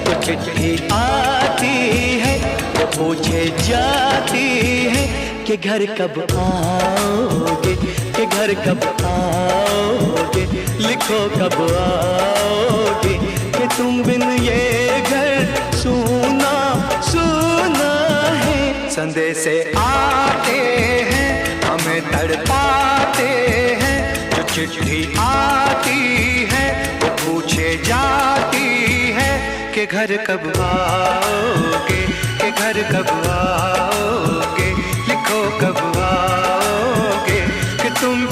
तो चिट्ठी आती है, वो पूछे जाती है कि घर कब आओगे, कि घर कब आओगे, लिखो कब आओगे, कि तुम बिन ये घर सूना सूना है। संदेश आते हैं हमें तड़पाते हैं, जो चिट्ठी आती है वो पूछे जाती है कि घर कब आओगे, कि घर कब आओगे, लिखो कब आओगे, कि तुम